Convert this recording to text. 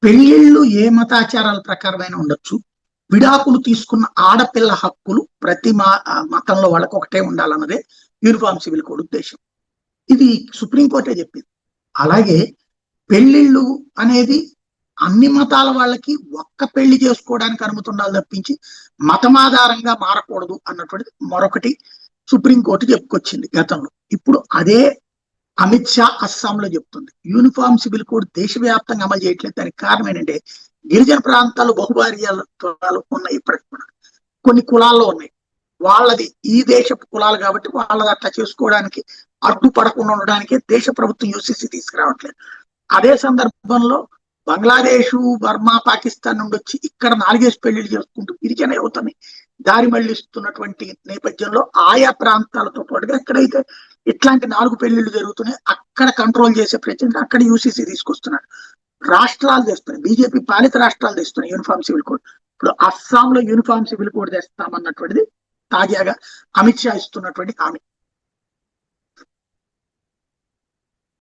పెళ్లిళ్ళు ఏ మతాచారాల ప్రకారమైన ఉండొచ్చు. విడాకులు తీసుకున్న ఆడపిల్ల హక్కులు ప్రతి మతంలో వాళ్ళకి ఒకటే ఉండాలన్నదే యూనిఫామ్ సివిల్ కోడ్ ఉద్దేశం. ఇది సుప్రీంకోర్టే చెప్పింది. అలాగే పెళ్లిళ్ళు అనేది అన్ని మతాల వాళ్ళకి ఒక్క పెళ్లి చేసుకోవడానికి అనుమతి ఉండాలి తప్పించి మతమాధారంగా మారకూడదు అన్నటువంటిది మరొకటి సుప్రీంకోర్టు చెప్పుకొచ్చింది గతంలో. ఇప్పుడు అదే అమిత్ షా అస్సాంలో చెప్తుంది. యూనిఫామ్ సివిల్ కోడ్ దేశవ్యాప్తంగా అమలు చేయట్లేదు. దానికి కారణం ఏంటంటే గిరిజన ప్రాంతాలు బహుభార్యాలు ఉన్నాయి. ఇప్పటికి కూడా కొన్ని కులాల్లో ఉన్నాయి. వాళ్ళది ఈ దేశపు కులాలు కాబట్టి వాళ్ళది అట్లా చేసుకోవడానికి అడ్డుపడకుండా ఉండడానికి దేశ ప్రభుత్వం యూసీసీ తీసుకురావట్లేదు. అదే సందర్భంలో బంగ్లాదేశ్, బర్మా, పాకిస్తాన్ నుండి వచ్చి ఇక్కడ 4 పెళ్లిళ్ళు చేసుకుంటూ గిరిజన యువతని దారి మళ్లిస్తున్నటువంటి నేపథ్యంలో ఆయా ప్రాంతాలతో పాటుగా ఎక్కడైతే ఇట్లాంటి 4 పెళ్లిళ్ళు జరుగుతున్నాయి అక్కడ కంట్రోల్ చేసే ప్రయత్నం అక్కడ యూసీసీ తీసుకొస్తున్నాడు. రాష్ట్రాలు తెస్తున్నాయి, బీజేపీ పాలిత రాష్ట్రాలు తెస్తున్నాయి యూనిఫామ్ సివిల్ కోడ్. ఇప్పుడు అస్సాంలో యూనిఫామ్ సివిల్ కోడ్ తెస్తామన్నటువంటిది తాజాగా అమిత్ షా ఇస్తున్నటువంటి హామీ.